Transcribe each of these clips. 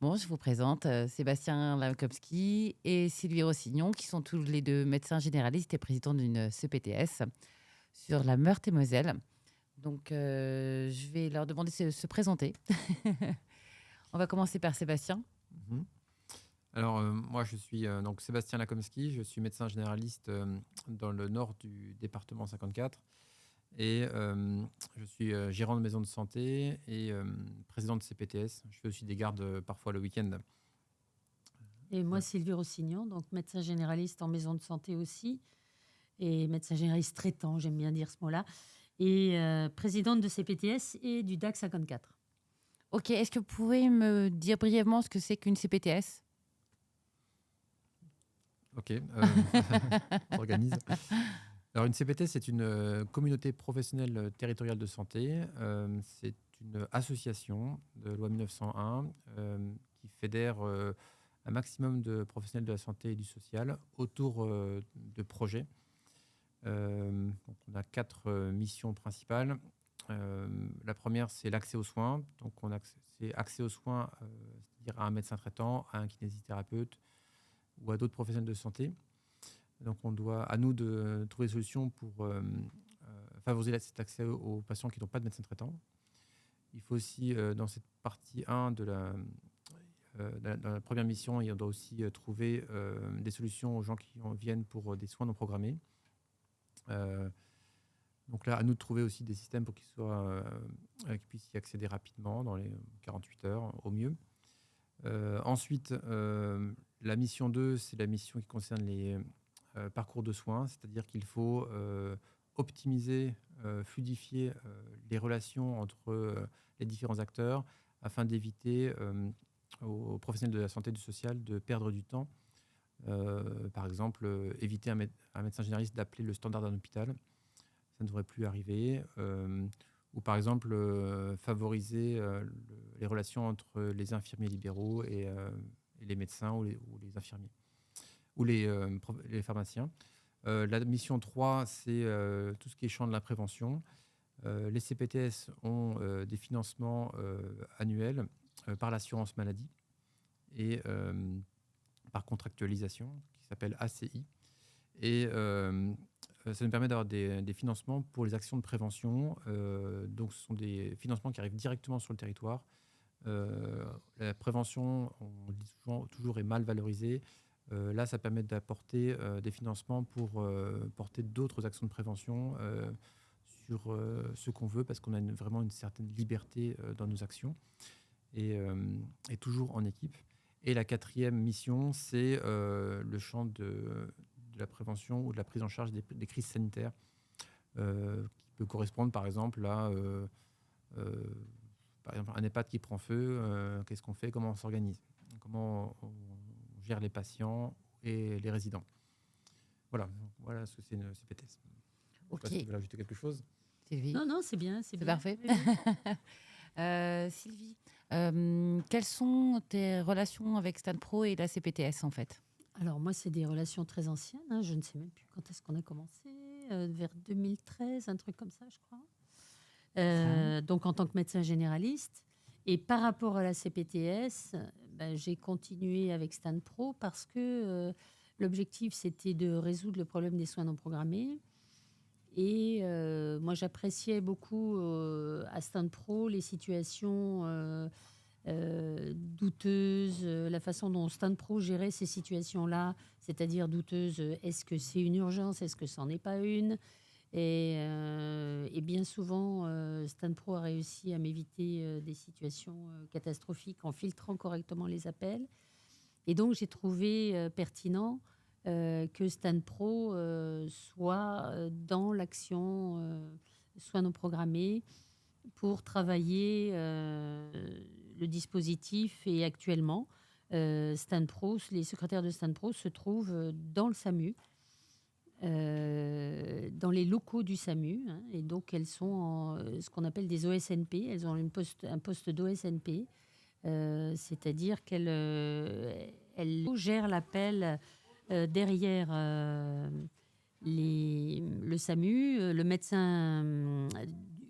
Bon, je vous présente Sébastien Lamkowski et Sylvie Rossignon, qui sont tous les deux médecins généralistes et présidents d'une CPTS sur la Meurthe-et-Moselle. Donc, je vais leur demander de se présenter. On va commencer par Sébastien. Mhm. Alors, moi, je suis donc Sébastien Lakomski, je suis médecin généraliste dans le nord du département 54 et je suis gérant de maison de santé et président de CPTS. Je fais aussi des gardes parfois le week-end. Et moi, Sylvie Rossignon, donc médecin généraliste en maison de santé aussi, et médecin généraliste traitant, j'aime bien dire ce mot-là, et présidente de CPTS et du DAC 54. Ok, est-ce que vous pouvez me dire brièvement ce que c'est qu'une CPTS? Ok, on s'organise. Alors, une CPTS, c'est une communauté professionnelle territoriale de santé. C'est une association de loi 1901 qui fédère un maximum de professionnels de la santé et du social autour de projets. Donc on a 4 missions principales. La première, c'est l'accès aux soins. Donc, c'est accès aux soins, c'est-à-dire à un médecin traitant, à un kinésithérapeute ou à d'autres professionnels de santé. Donc, à nous de trouver des solutions pour favoriser cet accès aux patients qui n'ont pas de médecin traitant. Il faut aussi, dans cette partie 1 dans la première mission, on doit aussi trouver des solutions aux gens qui viennent pour des soins non programmés. Donc là, à nous de trouver aussi des systèmes pour qu'ils puissent y accéder rapidement, dans les 48 heures au mieux. Ensuite, la mission 2, c'est la mission qui concerne les parcours de soins, c'est-à-dire qu'il faut optimiser, fluidifier les relations entre les différents acteurs afin d'éviter aux professionnels de la santé et du social de perdre du temps. Par exemple, éviter un médecin généraliste d'appeler le standard d'un hôpital. Ça ne devrait plus arriver. Ou par exemple, favoriser les relations entre les infirmiers libéraux et les médecins ou les infirmiers ou les pharmaciens. La mission 3, c'est tout ce qui est champ de la prévention. Les CPTS ont des financements annuels par l'assurance maladie et par contractualisation, qui s'appelle ACI. Et ça nous permet d'avoir des financements pour les actions de prévention. Donc, ce sont des financements qui arrivent directement sur le territoire. La prévention, on le dit toujours, est mal valorisée. Là, ça permet d'apporter des financements pour porter d'autres actions de prévention sur ce qu'on veut, parce qu'on a vraiment une certaine liberté dans nos actions et toujours en équipe. Et la 4e mission, c'est le champ de la prévention ou de la prise en charge des crises sanitaires, qui peut correspondre par exemple à un EHPAD qui prend feu. Qu'est-ce qu'on fait? Comment on s'organise? Comment on gère les patients et les résidents? Voilà ce que c'est une CPTS. Ok. Je sais pas si vous voulez ajouter quelque chose. Sylvie? Non, c'est bien. C'est bien. Parfait. Oui, oui. Sylvie, quelles sont tes relations avec StanPro et la CPTS en fait? Alors moi, c'est des relations très anciennes. Hein. Je ne sais même plus quand est-ce qu'on a commencé. Vers 2013, un truc comme ça, je crois. Donc en tant que médecin généraliste. Et par rapport à la CPTS, j'ai continué avec StanPro parce que l'objectif, c'était de résoudre le problème des soins non programmés. Et moi, j'appréciais beaucoup à StanPro les situations douteuses, la façon dont StanPro gérait ces situations-là, c'est-à-dire douteuses. Est-ce que c'est une urgence? Est-ce que ça n'en est pas une? Et bien souvent, StanPro a réussi à m'éviter des situations catastrophiques en filtrant correctement les appels. Et donc, j'ai trouvé pertinent que StanPro soit dans l'action soins non programmés pour travailler le dispositif. Et actuellement, StanPro, les secrétaires de StanPro se trouvent dans le SAMU, dans les locaux du SAMU, hein, et donc elles sont en ce qu'on appelle des OSNP. Elles ont un poste d'OSNP, c'est-à-dire qu'elles gèrent l'appel derrière le SAMU. Le médecin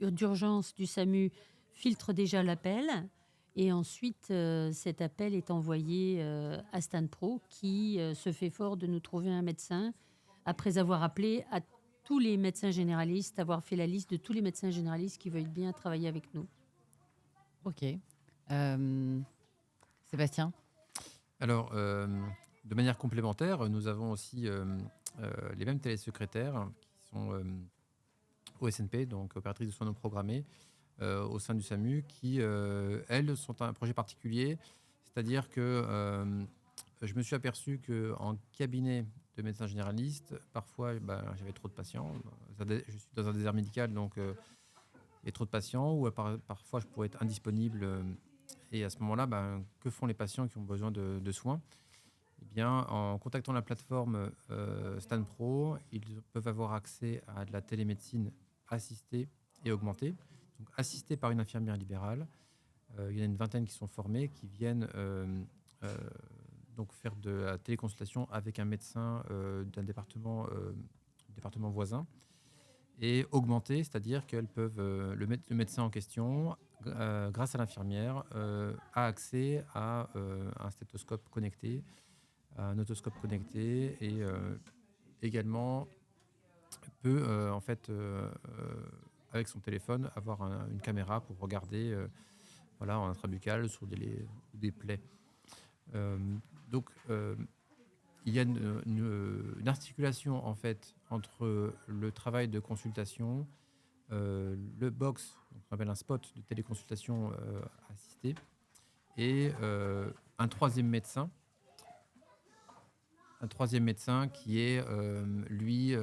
d'urgence du SAMU filtre déjà l'appel Et ensuite, cet appel est envoyé à StanPro qui se fait fort de nous trouver un médecin après avoir appelé à tous les médecins généralistes, avoir fait la liste de tous les médecins généralistes qui veulent bien travailler avec nous. Ok. Sébastien? Alors, de manière complémentaire, nous avons aussi les mêmes télésecrétaires qui sont OSNP, donc opératrices de soins non programmés, au sein du SAMU, qui, elles, sont un projet particulier. C'est-à-dire que je me suis aperçu qu'en cabinet de médecin généraliste, parfois, j'avais trop de patients. Je suis dans un désert médical, donc il y a trop de patients, ou parfois je pourrais être indisponible. Et à ce moment-là, que font les patients qui ont besoin de soins? Eh bien, en contactant la plateforme StanPro, ils peuvent avoir accès à de la télémédecine assistée et augmentée. Donc, assistée par une infirmière libérale. Il y en a une vingtaine qui sont formés, qui viennent donc faire de la téléconsultation avec un médecin d'un département voisin. Et augmentée, c'est-à-dire qu'elles peuvent, le médecin en question, grâce à l'infirmière, a accès à un stéthoscope connecté, un otoscope connecté, et également peut en fait avec son téléphone avoir une caméra pour regarder en intrabuccal sur des plaies. Donc il y a une articulation en fait entre le travail de consultation, le box, on appelle un spot de téléconsultation assistée, et un troisième médecin qui est, lui,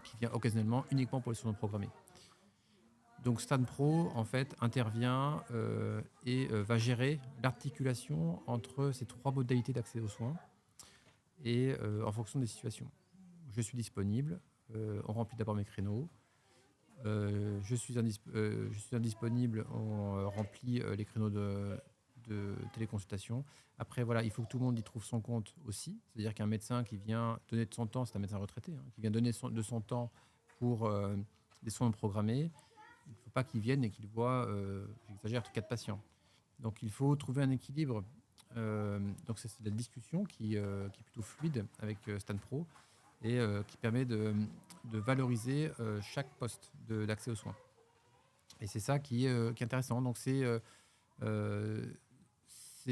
qui vient occasionnellement uniquement pour les soins non programmés. Donc StanPro, en fait, intervient et va gérer l'articulation entre ces trois modalités d'accès aux soins, et en fonction des situations. Je suis disponible, on remplit d'abord mes créneaux. Je suis indisponible, on remplit les créneaux de téléconsultation. Après, voilà, il faut que tout le monde y trouve son compte aussi. C'est-à-dire qu'un médecin qui vient donner de son temps, c'est un médecin retraité, qui vient donner de son temps pour des soins programmés, il ne faut pas qu'il vienne et qu'il voit, j'exagère, 4 patients. Donc il faut trouver un équilibre. Donc c'est de la discussion qui est plutôt fluide avec StanPro, et qui permet de valoriser chaque poste d'accès aux soins. Et c'est ça qui est intéressant. Donc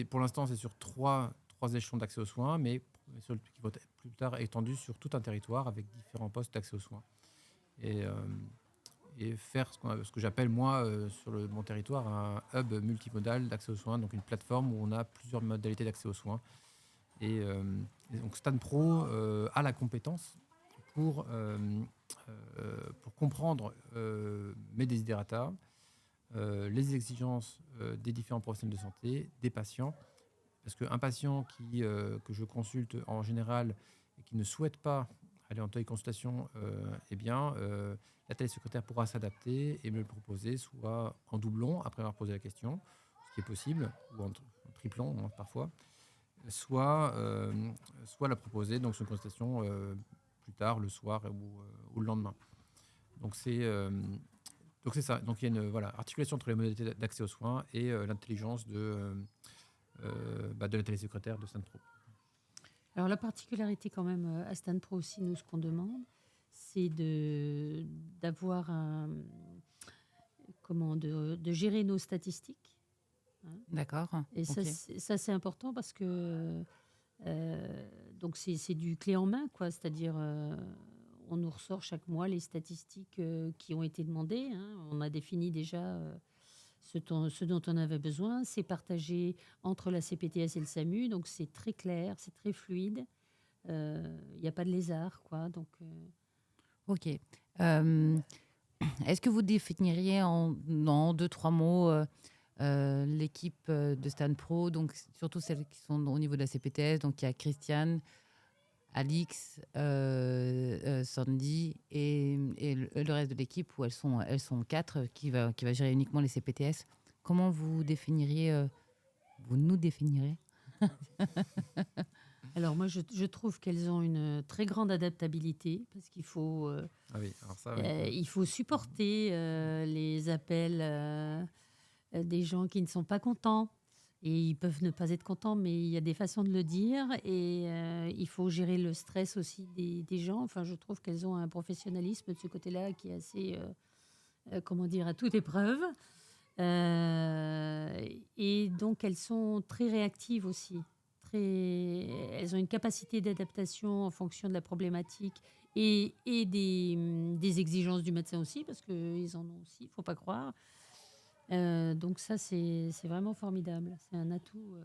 pour l'instant, c'est sur trois échelons d'accès aux soins, mais qui vont être plus tard étendus sur tout un territoire avec différents postes d'accès aux soins. Et faire ce que j'appelle, moi, sur mon territoire, un hub multimodal d'accès aux soins, donc une plateforme où on a plusieurs modalités d'accès aux soins. Et donc StanPro a la compétence pour comprendre mes desiderata, les exigences des différents professionnels de santé, des patients. Parce qu'un patient que je consulte en général et qui ne souhaite pas aller en téléconsultation, la télésecrétaire pourra s'adapter et me le proposer, soit en doublon, après avoir posé la question, ce qui est possible, ou en triplon parfois, soit la proposer, donc sur une consultation plus tard, le soir ou le lendemain. Donc c'est ça. Donc il y a une articulation entre les modalités d'accès aux soins et l'intelligence de la télésecrétaire de StanPro. Alors la particularité quand même à StanPro aussi, nous, ce qu'on demande, c'est d'avoir de gérer nos statistiques. D'accord. Et okay. ça c'est important parce que donc c'est du clé en main, quoi. C'est-à-dire on nous ressort chaque mois les statistiques qui ont été demandées. On a défini déjà ce dont on avait besoin. C'est partagé entre la CPTS et le SAMU, donc c'est très clair, c'est très fluide. Il n'y a pas de lézard, quoi. Donc, Ok. Est-ce que vous définiriez en 2-3 mots l'équipe de StanPro, donc surtout celles qui sont au niveau de la CPTS, donc il y a Christiane, Alix, Sandy et le reste de l'équipe où elles sont 4 qui va gérer uniquement les CPTS. Comment vous nous définirez? Alors moi, je trouve qu'elles ont une très grande adaptabilité parce qu'il faut, il faut supporter les appels des gens qui ne sont pas contents. Et ils peuvent ne pas être contents, mais il y a des façons de le dire. Et il faut gérer le stress aussi des gens. Enfin, je trouve qu'elles ont un professionnalisme de ce côté-là qui est assez, comment dire, à toute épreuve. Et donc, elles sont très réactives aussi. Elles ont une capacité d'adaptation en fonction de la problématique et des exigences du médecin aussi, parce qu'ils en ont aussi, il ne faut pas croire. Donc ça, c'est vraiment formidable. C'est un atout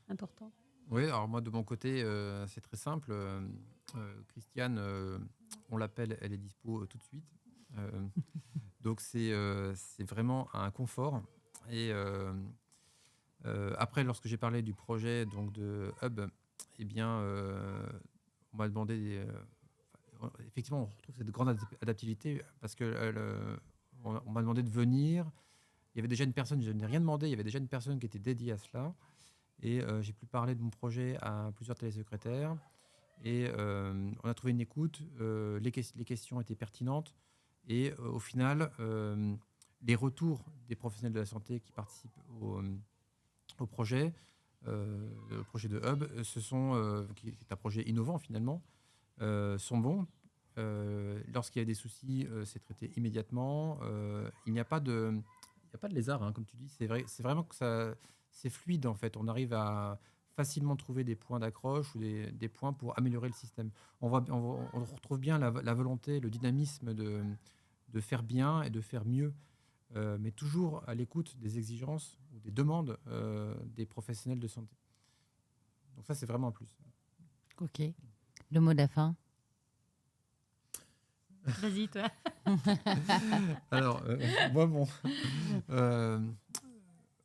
important. Oui, alors moi de mon côté, c'est très simple. Christiane, on l'appelle, elle est dispo tout de suite. Euh, donc c'est vraiment un confort. Et après, lorsque j'ai parlé du projet donc de Hub, eh bien, on m'a demandé effectivement, on retrouve cette grande adaptivité parce que on m'a demandé de venir. Il y avait déjà une personne, je n'ai rien demandé, il y avait déjà une personne qui était dédiée à cela. Et j'ai pu parler de mon projet à plusieurs télésecrétaires. Et on a trouvé une écoute. Les questions étaient pertinentes. Et au final, les retours des professionnels de la santé qui participent au projet, le projet de Hub, qui est un projet innovant finalement, sont bons. Lorsqu'il y a des soucis, c'est traité immédiatement. Il n'y a pas de lézard, hein, comme tu dis. C'est vraiment que c'est fluide en fait. On arrive à facilement trouver des points d'accroche ou des points pour améliorer le système. On retrouve bien la volonté, le dynamisme de faire bien et de faire mieux, mais toujours à l'écoute des exigences ou des demandes des professionnels de santé. Donc ça, c'est vraiment un plus. Ok. Le mot de la fin. Vas-y, toi. Alors,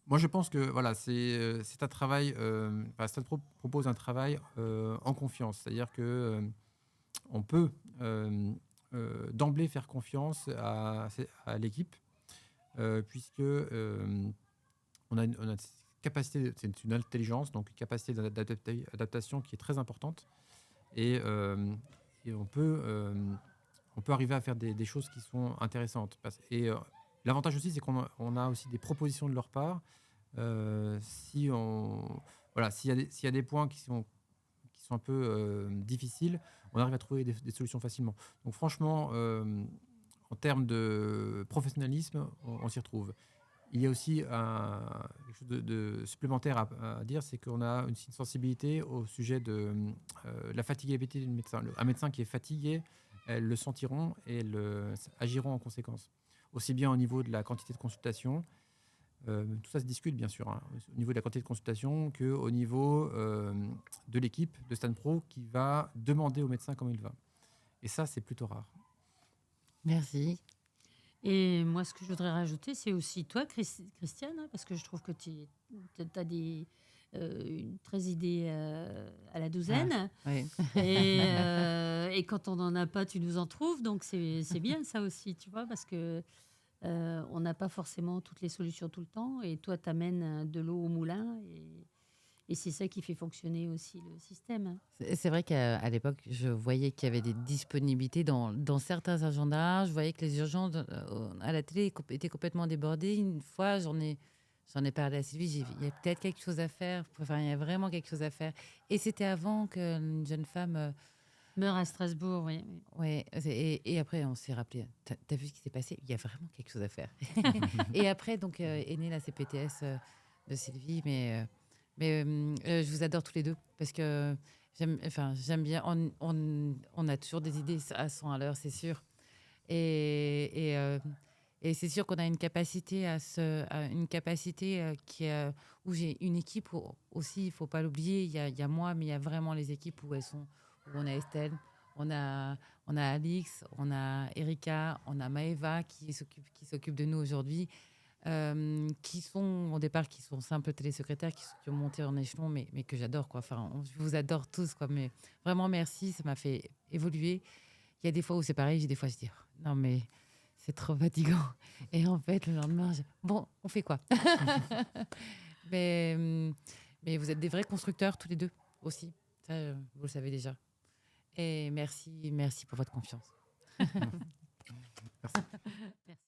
moi, je pense que voilà, c'est un travail. Stade Pro propose un travail en confiance, c'est-à-dire que on peut d'emblée faire confiance à l'équipe, puisque on a une capacité, c'est une intelligence, donc une capacité d'adaptation qui est très importante, et on peut arriver à faire des choses qui sont intéressantes. Et l'avantage aussi, c'est qu'on a aussi des propositions de leur part. S'il y a des points qui sont un peu difficiles, on arrive à trouver des solutions facilement. Donc franchement, en termes de professionnalisme, on s'y retrouve. Il y a aussi quelque chose de supplémentaire à dire, c'est qu'on a une sensibilité au sujet de la fatigabilité du médecin. Un médecin qui est fatigué, elles le sentiront et elles agiront en conséquence. Aussi bien au niveau de la quantité de consultation, tout ça se discute bien sûr, hein, au niveau de la quantité de consultation, qu'au niveau de l'équipe de Stan Pro qui va demander au médecin comment il va. Et ça, c'est plutôt rare. Merci. Et moi, ce que je voudrais rajouter, c'est aussi toi, Christiane, hein, parce que je trouve que tu as une très idée à la douzaine. Oui. Et quand on n'en a pas, tu nous en trouves. Donc, c'est bien ça aussi, tu vois, parce que on n'a pas forcément toutes les solutions tout le temps. Et toi, tu amènes de l'eau au moulin. Et c'est ça qui fait fonctionner aussi le système. C'est vrai qu'à l'époque, je voyais qu'il y avait des disponibilités dans certains agendas. Je voyais que les urgences à la télé étaient complètement débordées. Une fois, j'en ai parlé à Sylvie. J'ai dit, il y a peut-être quelque chose à faire. Enfin, il y a vraiment quelque chose à faire. Et c'était avant qu'une jeune femme meurt à Strasbourg, oui. Ouais, et après, on s'est rappelé, t'as vu ce qui s'est passé? Il y a vraiment quelque chose à faire. Et après, donc, est née la CPTS de Sylvie, mais je vous adore tous les deux parce que j'aime bien. On a toujours des idées à 100 à l'heure, c'est sûr. Et c'est sûr qu'on a une capacité où j'ai une équipe aussi, il faut pas l'oublier. Il y a moi, mais il y a vraiment les équipes où on a Estelle, on a Alix, on a Erika, on a Maëva qui s'occupe de nous aujourd'hui. Qui sont au départ qui sont simples télésecrétaires qui ont monté en échelon mais que j'adore quoi. Enfin, je vous adore tous quoi, mais vraiment merci, ça m'a fait évoluer. Il y a des fois où c'est pareil, des fois je dis oh, non mais c'est trop fatigant et en fait le lendemain bon on fait quoi. mais vous êtes des vrais constructeurs tous les deux aussi, ça vous le savez déjà, et merci pour votre confiance. Merci. Merci.